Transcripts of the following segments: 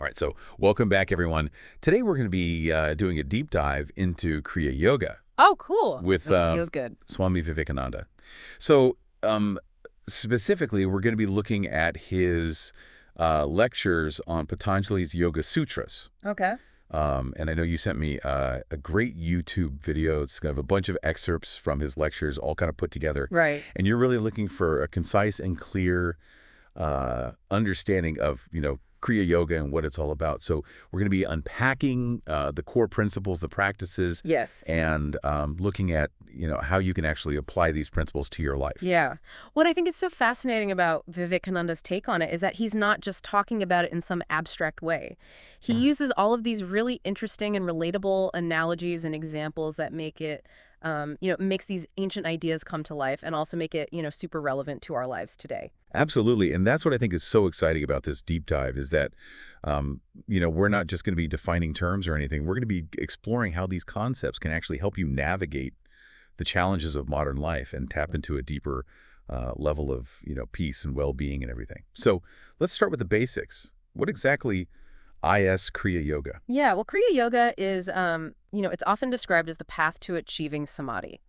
All right, so welcome back, everyone. Today we're going to be doing a deep dive into Kriya Yoga Oh, cool. with Feels good. Swami Vivekananda. So specifically, we're going to be looking at his lectures on Patanjali's Yoga Sutras. Okay. And I know you sent me a great YouTube video. It's kind of a bunch of excerpts from his lectures, all kind of put together. Right. And you're really looking for a concise and clear understanding of, Kriya Yoga and what it's all about. So we're going to be unpacking the core principles, the practices, Yes. and looking at, how you can actually apply these principles to your life. Yeah. What I think is so fascinating about Vivekananda's take on it is that he's not just talking about it in some abstract way. He uses all of these really interesting and relatable analogies and examples that make it, makes these ancient ideas come to life and also make it, super relevant to our lives today. Absolutely. And that's what I think is so exciting about this deep dive is that, we're not just going to be defining terms or anything. We're going to be exploring how these concepts can actually help you navigate the challenges of modern life and tap into a deeper level of, peace and well-being and everything. So let's start with the basics. What exactly is Kriya Yoga? Yeah, well, Kriya Yoga is, it's often described as the path to achieving Samadhi.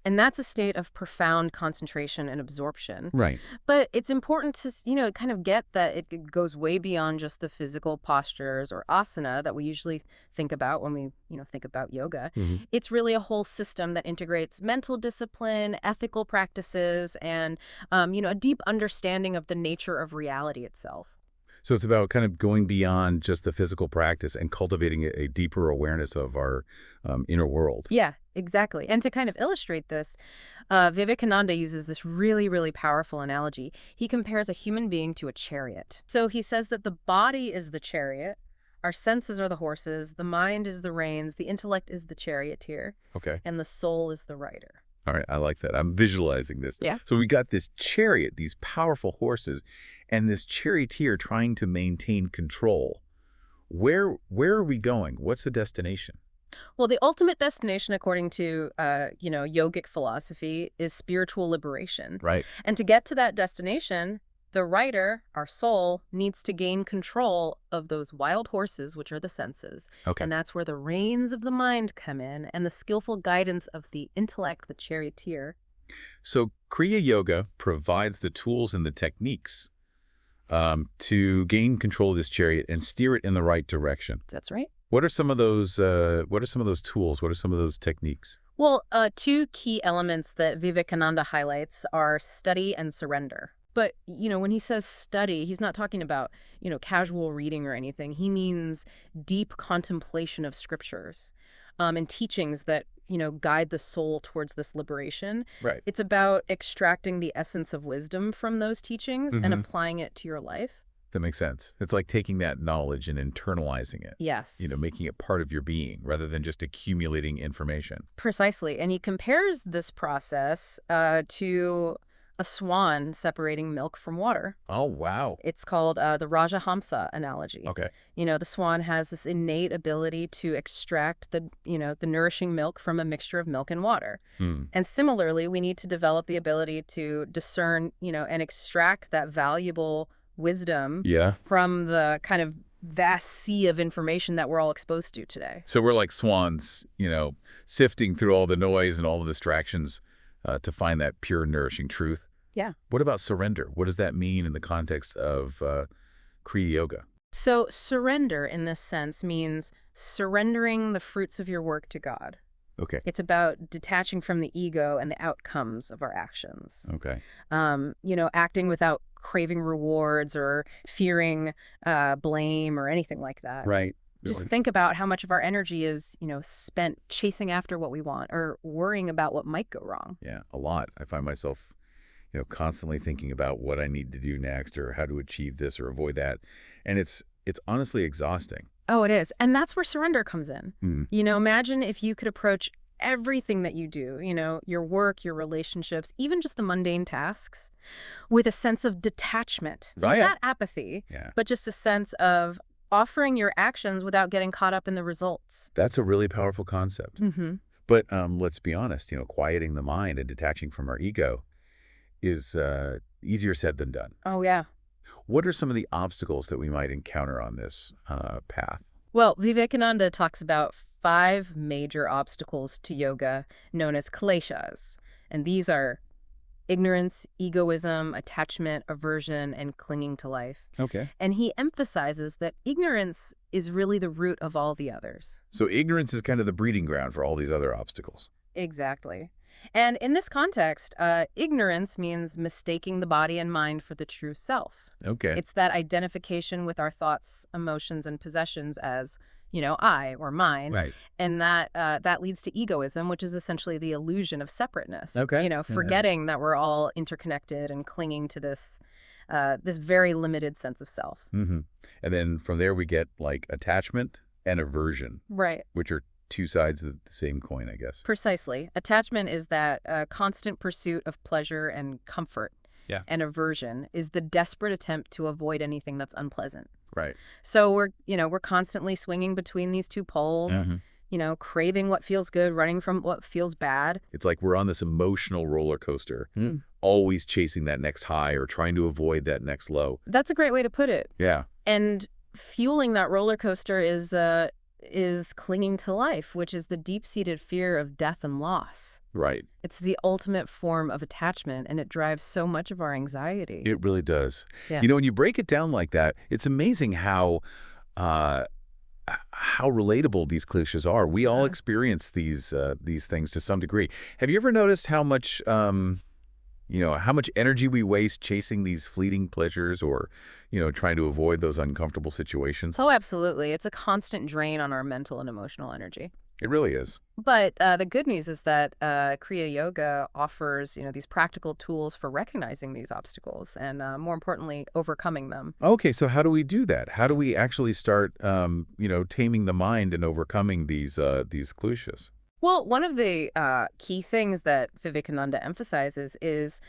And that's a state of profound concentration and absorption. Right. But it's important to, kind of get that it goes way beyond just the physical postures or asana that we usually think about when we, think about yoga. Mm-hmm. It's really a whole system that integrates mental discipline, ethical practices, and, a deep understanding of the nature of reality itself. So it's about kind of going beyond just the physical practice and cultivating a deeper awareness of our inner world. Yeah, exactly. And to kind of illustrate this, Vivekananda uses this really, really powerful analogy. He compares a human being to a chariot. So he says that the body is the chariot, our senses are the horses, the mind is the reins, the intellect is the charioteer, Okay. and the soul is the rider. All right, I like that. I'm visualizing this. Yeah. So we got this chariot, these powerful horses, and this charioteer trying to maintain control. Where are we going? What's the destination? Well, the ultimate destination, according to, yogic philosophy, is spiritual liberation. Right. And to get to that destination, the rider, our soul, needs to gain control of those wild horses, which are the senses. Okay. And that's where the reins of the mind come in and the skillful guidance of the intellect, the charioteer. So Kriya Yoga provides the tools and the techniques to gain control of this chariot and steer it in the right direction. That's right. What are some of those? What are some of those tools? What are some of those techniques? Well, two key elements that Vivekananda highlights are study and surrender. But, when he says study, he's not talking about, casual reading or anything. He means deep contemplation of scriptures and teachings that, guide the soul towards this liberation. Right. It's about extracting the essence of wisdom from those teachings and applying it to your life. That makes sense. It's like taking that knowledge and internalizing it. Yes. Making it part of your being rather than just accumulating information. Precisely. And he compares this process to a swan separating milk from water. Oh, wow. It's called the Rajahamsa analogy. Okay. The swan has this innate ability to extract the nourishing milk from a mixture of milk and water. And similarly, we need to develop the ability to discern, and extract that valuable wisdom from the kind of vast sea of information that we're all exposed to today. So we're like swans, sifting through all the noise and all the distractions to find that pure, nourishing truth. Yeah. What about surrender? What does that mean in the context of Kriya Yoga? So surrender in this sense means surrendering the fruits of your work to God. Okay. It's about detaching from the ego and the outcomes of our actions. Okay. Acting without craving rewards or fearing blame or anything like that. Right. Just think about how much of our energy is, spent chasing after what we want or worrying about what might go wrong. Yeah, a lot. I find myself, constantly thinking about what I need to do next or how to achieve this or avoid that. And it's honestly exhausting. Oh, it is. And that's where surrender comes in. Imagine if you could approach everything that you do, your work, your relationships, even just the mundane tasks, with a sense of detachment. So not apathy, but just a sense of offering your actions without getting caught up in the results. That's a really powerful concept. But let's be honest, quieting the mind and detaching from our ego is easier said than done. Oh, yeah. What are some of the obstacles that we might encounter on this path? Well, Vivekananda talks about 5 major obstacles to yoga known as kleshas. And these are ignorance, egoism, attachment, aversion, and clinging to life. Okay. And he emphasizes that ignorance is really the root of all the others. So ignorance is kind of the breeding ground for all these other obstacles. Exactly. And in this context, ignorance means mistaking the body and mind for the true self. Okay. It's that identification with our thoughts, emotions, and possessions as, I or mine. Right. And that leads to egoism, which is essentially the illusion of separateness. Okay. Forgetting that we're all interconnected and clinging to this very limited sense of self. Mm-hmm. And then from there we get like attachment and aversion. Right. Which are two sides of the same coin, I guess. Precisely. Attachment is that constant pursuit of pleasure and comfort. Yeah. And aversion is the desperate attempt to avoid anything that's unpleasant. Right. So we're constantly swinging between these two poles, craving what feels good, running from what feels bad. It's like we're on this emotional roller coaster, always chasing that next high or trying to avoid that next low. That's a great way to put it. Yeah. And fueling that roller coaster is clinging to life, which is the deep-seated fear of death and loss. Right. It's the ultimate form of attachment, and it drives so much of our anxiety. It really does. Yeah. When you break it down like that, it's amazing how relatable these cliches are. We all experience these things to some degree. Have you ever noticed how much how much energy we waste chasing these fleeting pleasures or, trying to avoid those uncomfortable situations? Oh, absolutely. It's a constant drain on our mental and emotional energy. It really is. But the good news is that Kriya Yoga offers, these practical tools for recognizing these obstacles and, more importantly, overcoming them. Okay, so how do we do that? How do we actually start, taming the mind and overcoming these cliches? Well, one of the key things that Vivekananda emphasizes is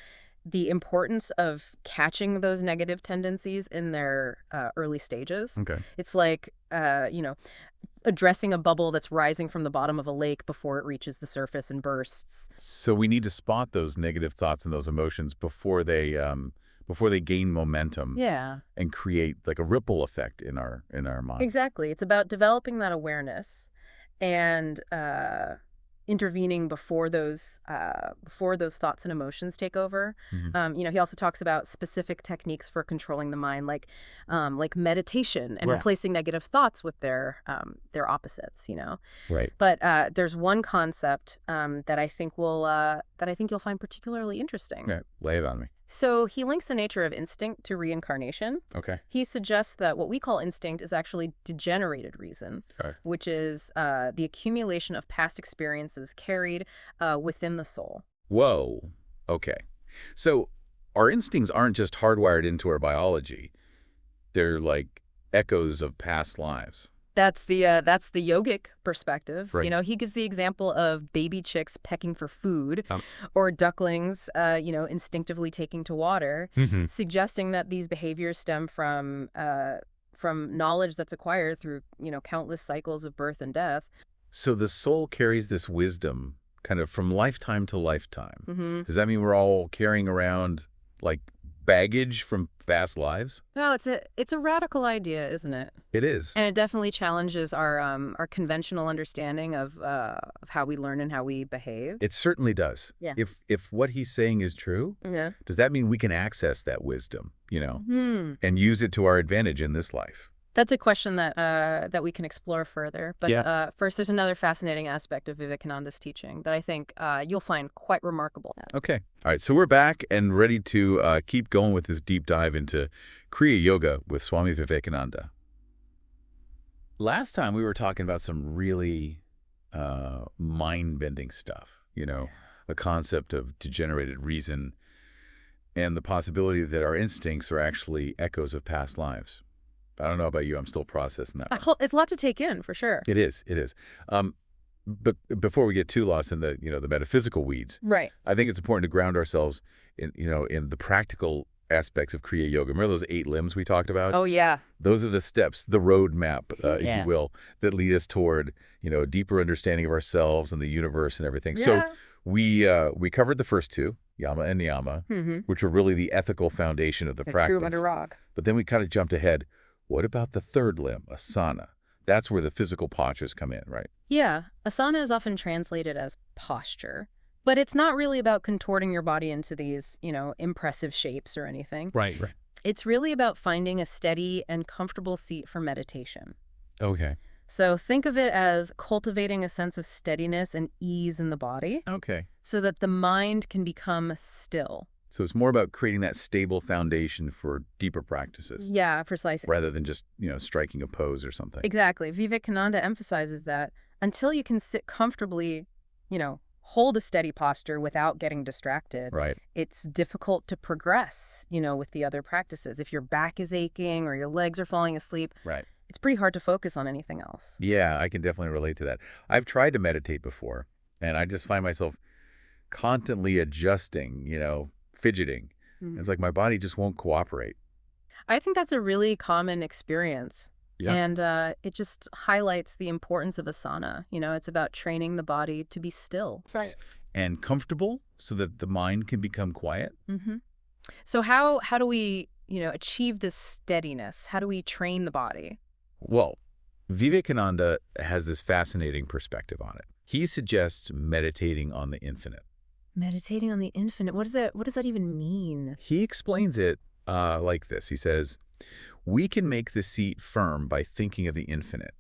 the importance of catching those negative tendencies in their early stages. Okay. It's like, addressing a bubble that's rising from the bottom of a lake before it reaches the surface and bursts. So we need to spot those negative thoughts and those emotions before they gain momentum. Yeah. And create like a ripple effect in our mind. Exactly. It's about developing that awareness and intervening before those thoughts and emotions take over. Mm-hmm. He also talks about specific techniques for controlling the mind, like meditation and Right. replacing negative thoughts with their opposites. Right. But there's one concept that I think you'll find particularly interesting. Okay. Lay it on me. So he links the nature of instinct to reincarnation. Okay. He suggests that what we call instinct is actually degenerated reason, Okay. which is the accumulation of past experiences carried within the soul. Whoa. Okay. So our instincts aren't just hardwired into our biology. They're like echoes of past lives. That's the yogic perspective. Right. He gives the example of baby chicks pecking for food, or ducklings, instinctively taking to water, Mm-hmm. suggesting that these behaviors stem from knowledge that's acquired through countless cycles of birth and death. So the soul carries this wisdom kind of from lifetime to lifetime. Mm-hmm. Does that mean we're all carrying around like baggage from past lives? Well, it's a radical idea, isn't it? It is. And it definitely challenges our conventional understanding of how we learn and how we behave. It certainly does. Yeah. If what he's saying is true, Yeah. does that mean we can access that wisdom, Hmm. and use it to our advantage in this life? That's a question that we can explore further. But Yeah. First, there's another fascinating aspect of Vivekananda's teaching that I think you'll find quite remarkable. Okay. All right. So we're back and ready to keep going with this deep dive into Kriya Yoga with Swami Vivekananda. Last time we were talking about some really mind-bending stuff, the concept of degenerated reason and the possibility that our instincts are actually echoes of past lives. I don't know about you. I'm still processing that one. It's a lot to take in, for sure. It is. It is. But before we get too lost in the the metaphysical weeds, Right. I think it's important to ground ourselves in in the practical aspects of Kriya Yoga. Remember those 8 limbs we talked about? Oh, yeah. Those are the steps, the roadmap, if Yeah. you will, that lead us toward a deeper understanding of ourselves and the universe and everything. Yeah. So we covered the first 2, yama and niyama, Mm-hmm. which are really the ethical foundation of the Like practice. true under rock. But then we kind of jumped ahead. What about the third limb, asana? That's where the physical postures come in, right? Yeah, asana is often translated as posture, but it's not really about contorting your body into these, impressive shapes or anything. Right. It's really about finding a steady and comfortable seat for meditation. Okay. So think of it as cultivating a sense of steadiness and ease in the body Okay. so that the mind can become still. So it's more about creating that stable foundation for deeper practices. Yeah, precisely. Rather than just, striking a pose or something. Exactly. Vivekananda emphasizes that until you can sit comfortably, hold a steady posture without getting distracted, Right. it's difficult to progress, with the other practices. If your back is aching or your legs are falling asleep, Right. it's pretty hard to focus on anything else. Yeah, I can definitely relate to that. I've tried to meditate before, and I just find myself constantly adjusting, fidgeting. Mhm. It's like my body just won't cooperate. I think that's a really common experience. Yeah. And it just highlights the importance of asana. It's about training the body to be still. Right. And comfortable so that the mind can become quiet. Mm-hmm. So how do we, achieve this steadiness? How do we train the body? Well, Vivekananda has this fascinating perspective on it. He suggests meditating on the infinite. Meditating on the infinite. What does that even mean? He explains it like this. He says, we can make the seat firm by thinking of the infinite.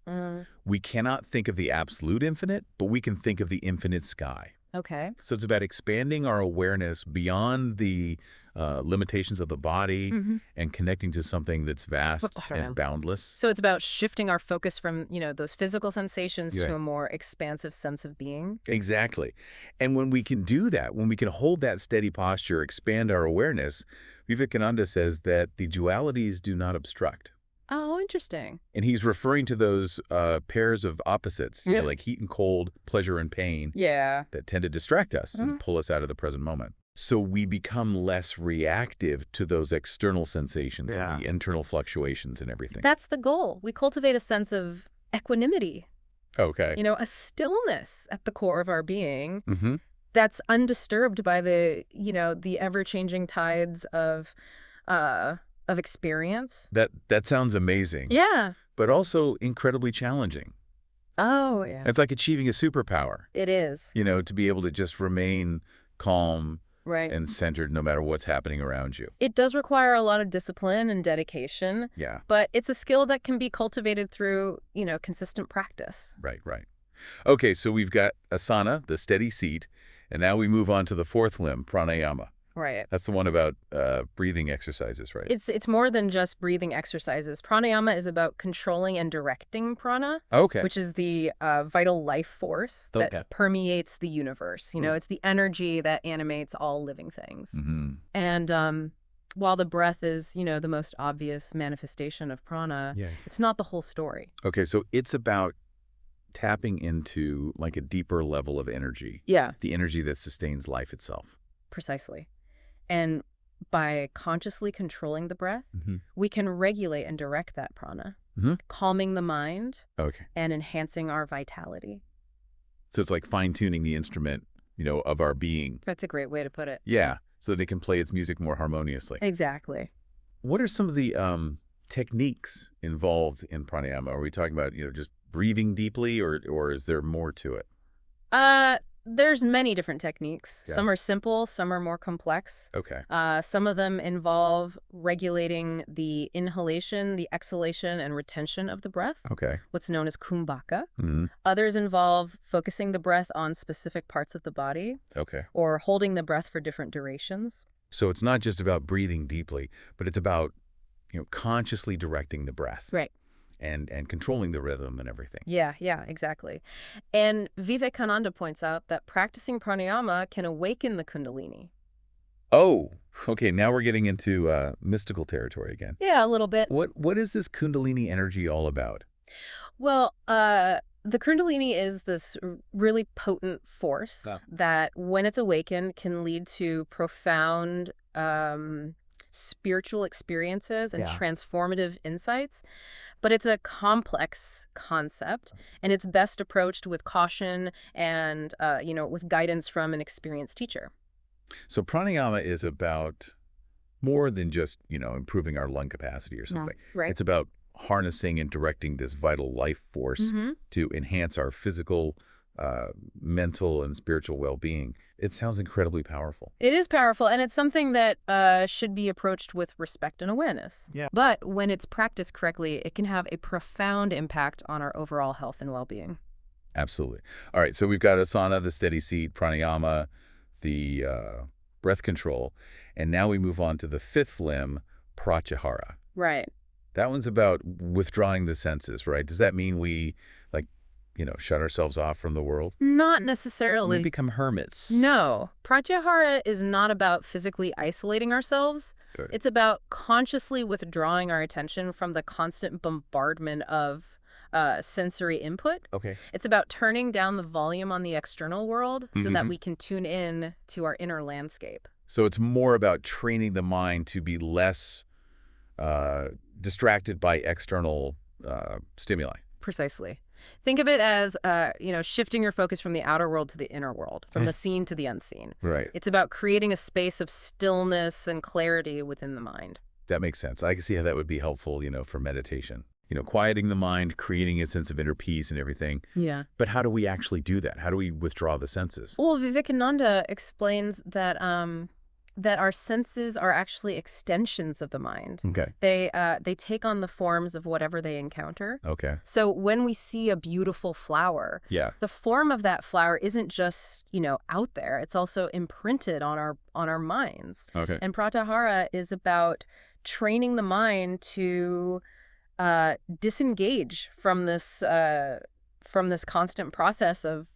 We cannot think of the absolute infinite, but we can think of the infinite sky. Okay. So it's about expanding our awareness beyond the limitations of the body and connecting to something that's vast and boundless. So it's about shifting our focus from, those physical sensations Yeah. to a more expansive sense of being. Exactly. And when we can do that, when we can hold that steady posture, expand our awareness, Vivekananda says that the dualities do not obstruct. Oh, interesting. And he's referring to those pairs of opposites, Yeah. like heat and cold, pleasure and pain, Yeah. that tend to distract us and pull us out of the present moment. So we become less reactive to those external sensations and the internal fluctuations and everything. That's the goal. We cultivate a sense of equanimity, Okay. a stillness at the core of our being Mm-hmm. that's undisturbed by the, the ever-changing tides of experience. That sounds amazing. Yeah. But also incredibly challenging. Oh, yeah. It's like achieving a superpower, It is. to be able to just remain calm Right. and centered no matter what's happening around you. It does require a lot of discipline and dedication, Yeah. but it's a skill that can be cultivated through, consistent practice. Right. Okay, so we've got asana, the steady seat, and now we move on to the fourth limb, pranayama. Right. That's the one about breathing exercises, right? It's more than just breathing exercises. Pranayama is about controlling and directing prana, Okay. which is the vital life force that Okay. permeates the universe. It's the energy that animates all living things. Mm-hmm. And while the breath is, the most obvious manifestation of prana, Yeah. it's not the whole story. Okay, so it's about tapping into like a deeper level of energy, Yeah, the energy that sustains life itself. precisely. And by consciously controlling the breath, Mm-hmm. we can regulate and direct that prana, Mhm. calming the mind Okay. and enhancing our vitality. So it's like fine-tuning the instrument, of our being. That's a great way to put it. Yeah, so that it can play its music more harmoniously. Exactly. What are some of the techniques involved in pranayama? Are we talking about, just breathing deeply, or is there more to it? There's many different techniques. Yeah. Some are simple, some are more complex. Okay. Some of them involve regulating the inhalation, the exhalation, and retention of the breath, Okay. what's known as kumbhaka. Mm-hmm. Others involve focusing the breath on specific parts of the body Okay. or holding the breath for different durations. So it's not just about breathing deeply, but it's about, consciously directing the breath. Right. And controlling the rhythm and everything. Yeah, exactly. And Vivekananda points out that practicing pranayama can awaken the kundalini. Oh, okay. Now we're getting into mystical territory again. Yeah, a little bit. What is this kundalini energy all about? Well, the kundalini is this really potent force that, when it's awakened, can lead to profound spiritual experiences and transformative insights. But it's a complex concept, and it's best approached with caution and, with guidance from an experienced teacher. So pranayama is about more than just, improving our lung capacity or something. Right. It's about harnessing and directing this vital life force to enhance our physical, mental, and spiritual well-being. It sounds incredibly powerful. It is powerful, and it's something that should be approached with respect and awareness. Yeah. But when it's practiced correctly, it can have a profound impact on our overall health and well-being. Absolutely. All right, so we've got asana, the steady seat, pranayama, the breath control, and now we move on to the fifth limb, pratyahara. Right. That one's about withdrawing the senses, right? Does that mean we, shut ourselves off from the world? Not necessarily. We become hermits. No. Pratyahara is not about physically isolating ourselves. Good. It's about consciously withdrawing our attention from the constant bombardment of sensory input. Okay. It's about turning down the volume on the external world so that we can tune in to our inner landscape. So it's more about training the mind to be less distracted by external stimuli. Precisely. Think of it as, shifting your focus from the outer world to the inner world, from the seen to the unseen. Right. It's about creating a space of stillness and clarity within the mind. That makes sense. I can see how that would be helpful, for meditation. Quieting the mind, creating a sense of inner peace and everything. Yeah. But how do we actually do that? How do we withdraw the senses? Well, Vivekananda explains that that our senses are actually extensions of the mind. Okay. They take on the forms of whatever they encounter. Okay. So when we see a beautiful flower, Yeah. the form of that flower isn't just, out there. It's also imprinted on our minds. Okay. And pratyahara is about training the mind to disengage from this constant process of,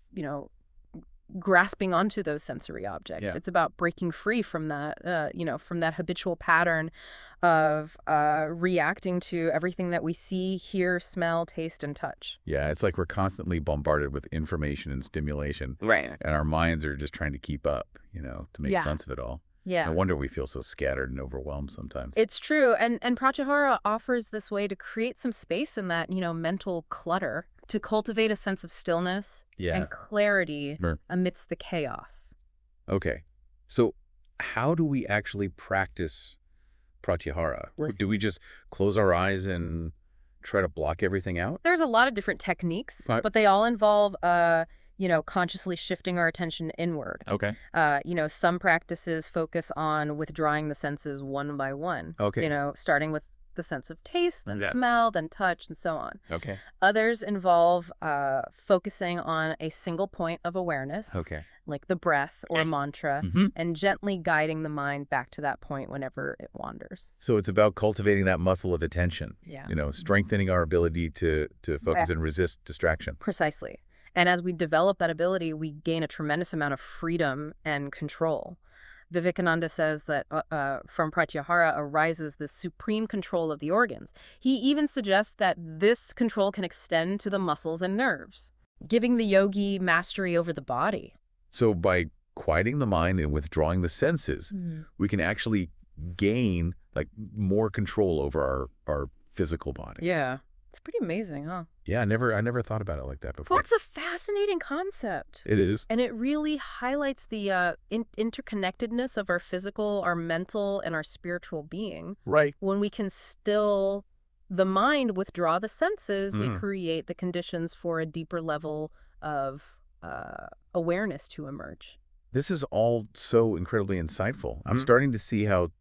grasping onto those sensory objects. Yeah. It's about breaking free from that, from that habitual pattern of reacting to everything that we see, hear, smell, taste, and touch. Yeah, it's like we're constantly bombarded with information and stimulation. Right. And our minds are just trying to keep up, to make sense of it all. Yeah. No wonder we feel so scattered and overwhelmed sometimes. It's true. And pratyahara offers this way to create some space in that, mental clutter, to cultivate a sense of stillness and clarity amidst the chaos. Okay. So how do we actually practice pratyahara? Do we just close our eyes and try to block everything out? There's a lot of different techniques, Right. but they all involve consciously shifting our attention inward. Okay. Some practices focus on withdrawing the senses one by one. Okay. Starting with the sense of taste, then Yeah. smell, then touch, and so on. Okay. Others involve focusing on a single point of awareness, Okay. like the breath or a mantra, Mhm. and gently guiding the mind back to that point whenever it wanders. So it's about cultivating that muscle of attention, Yeah. strengthening our ability to focus and resist distraction. Precisely. And as we develop that ability, we gain a tremendous amount of freedom and control. Vivekananda says that from pratyahara arises the supreme control of the organs. He even suggests that this control can extend to the muscles and nerves, giving the yogi mastery over the body. So by quieting the mind and withdrawing the senses, we can actually gain more control over our physical body. Yeah. It's pretty amazing, huh? Yeah, I never thought about it like that before. That's a fascinating concept. It is. And it really highlights the interconnectedness of our physical, our mental, and our spiritual being. Right. When we can still the mind, withdraw the senses, we create the conditions for a deeper level of awareness to emerge. This is all so incredibly insightful. I'm starting to see how,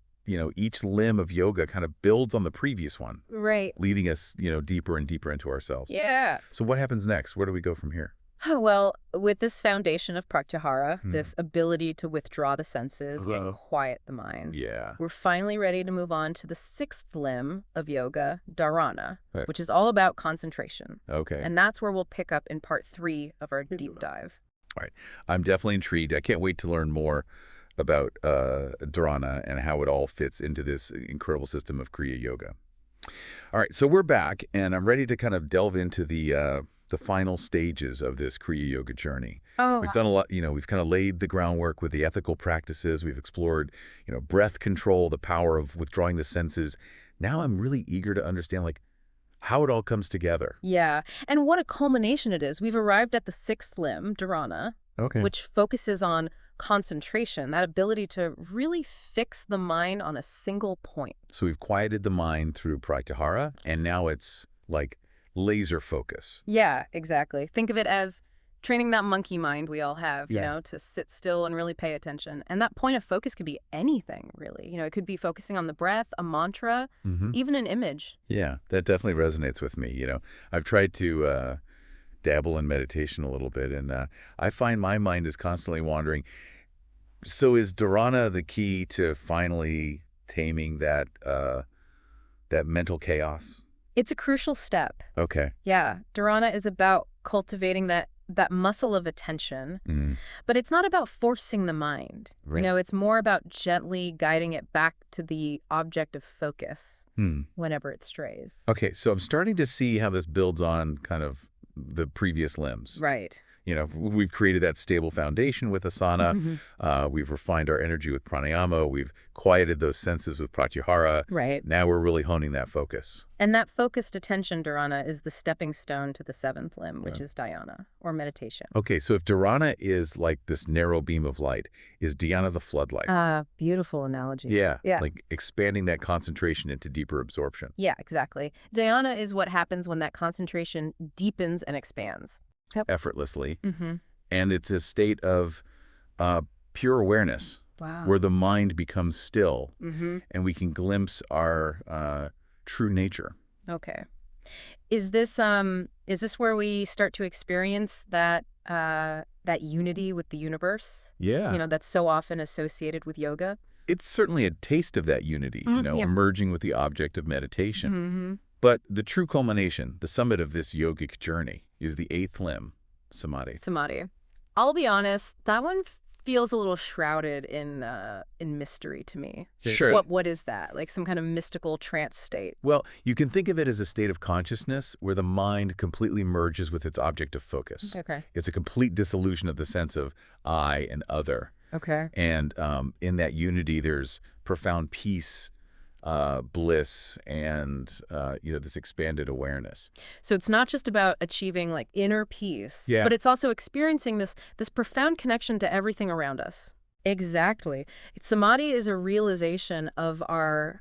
each limb of yoga kind of builds on the previous one, Right. leading us, deeper and deeper into ourselves. Yeah. So what happens next? Where do we go from here? Well, with this foundation of pratyahara, this ability to withdraw the senses and quiet the mind, we're finally ready to move on to the sixth limb of yoga, dharana, which is all about concentration. Okay. And that's where we'll pick up in part 3 of our deep dive. All right. I'm definitely intrigued. I can't wait to learn more about dharana and how it all fits into this incredible system of Kriya Yoga. All right. So we're back, and I'm ready to kind of delve into the final stages of this Kriya Yoga journey. We've done a lot, we've kind of laid the groundwork with the ethical practices. We've explored, breath control, the power of withdrawing the senses. Now I'm really eager to understand, how it all comes together. Yeah. And what a culmination it is. We've arrived at the sixth limb, dharana, which focuses on concentration, that ability to really fix the mind on a single point. So we've quieted the mind through pratyahara, and now it's like laser focus. Yeah, exactly. Think of it as training that monkey mind we all have, Yeah. to sit still and really pay attention. And that point of focus could be anything, really. It could be focusing on the breath, a mantra, even an image. Yeah, that definitely resonates with me. I've tried to dabble in meditation a little bit, and I find my mind is constantly wandering. So is dharana the key to finally taming that mental chaos? It's a crucial step. Okay. Yeah, dharana is about cultivating that muscle of attention, but it's not about forcing the mind. Right. It's more about gently guiding it back to the object of focus whenever it strays. Okay, so I'm starting to see how this builds on kind of the previous limbs. Right. We've created that stable foundation with asana. We've refined our energy with pranayama. We've quieted those senses with pratyahara. Right. Now we're really honing that focus. And that focused attention, dharana, is the stepping stone to the seventh limb, which is dhyana, or meditation. Okay, so if dharana is like this narrow beam of light, is dhyana the floodlight? Beautiful analogy. Yeah, Yeah. like expanding that concentration into deeper absorption. Yeah, exactly. Dhyana is what happens when that concentration deepens and expands. Effortlessly. And it's a state of pure awareness. Wow. Where the mind becomes still and we can glimpse our true nature. Okay. Is this where we start to experience that unity with the universe? Yeah. That's so often associated with yoga? It's certainly a taste of that unity, Yeah. emerging with the object of meditation. But the true culmination, the summit of this yogic journey, is the eighth limb, Samadhi. Samadhi. I'll be honest, that one feels a little shrouded in mystery to me. Sure. What is that? Like some kind of mystical trance state? Well, you can think of it as a state of consciousness where the mind completely merges with its object of focus. Okay. It's a complete dissolution of the sense of I and other. Okay. And in that unity, there's profound peace, bliss, and this expanded awareness. So it's not just about achieving like inner peace, Yeah. but it's also experiencing this profound connection to everything around us. Exactly. Samadhi is a realization of our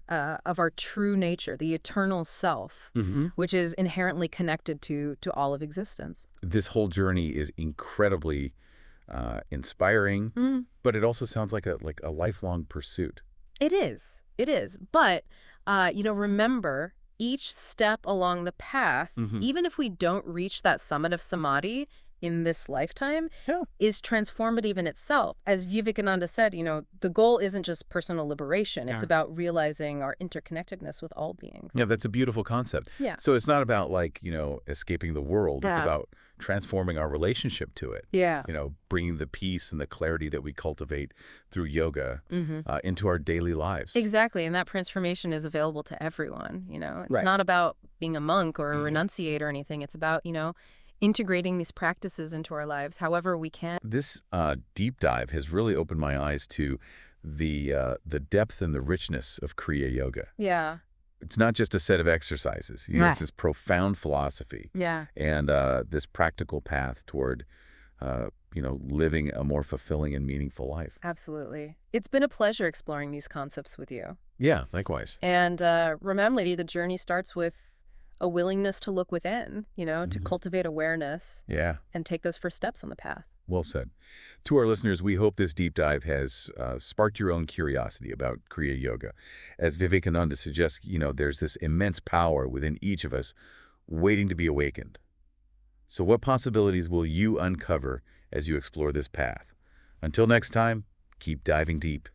true nature, the eternal self, which is inherently connected to all of existence. This whole journey is incredibly inspiring, but it also sounds like a lifelong pursuit. It is. It is. But, remember, each step along the path, even if we don't reach that summit of Samadhi in this lifetime, is transformative in itself. As Vivekananda said, the goal isn't just personal liberation. It's about realizing our interconnectedness with all beings. Yeah, that's a beautiful concept. Yeah. So it's not about escaping the world. It's about transforming our relationship to it. Yeah. Bringing the peace and the clarity that we cultivate through yoga into our daily lives. Exactly. And that transformation is available to everyone. It's not about being a monk or a renunciate or anything. It's about, integrating these practices into our lives however we can. This deep dive has really opened my eyes to the depth and the richness of Kriya Yoga. Yeah. It's not just a set of exercises. It's this profound philosophy. Yeah. And this practical path toward, living a more fulfilling and meaningful life. Absolutely. It's been a pleasure exploring these concepts with you. Yeah, likewise. And remember, the journey starts with a willingness to look within, to cultivate awareness. Yeah. And take those first steps on the path. Well said. To our listeners, we hope this deep dive has sparked your own curiosity about Kriya Yoga. As Vivekananda suggests, there's this immense power within each of us waiting to be awakened. So what possibilities will you uncover as you explore this path? Until next time, keep diving deep.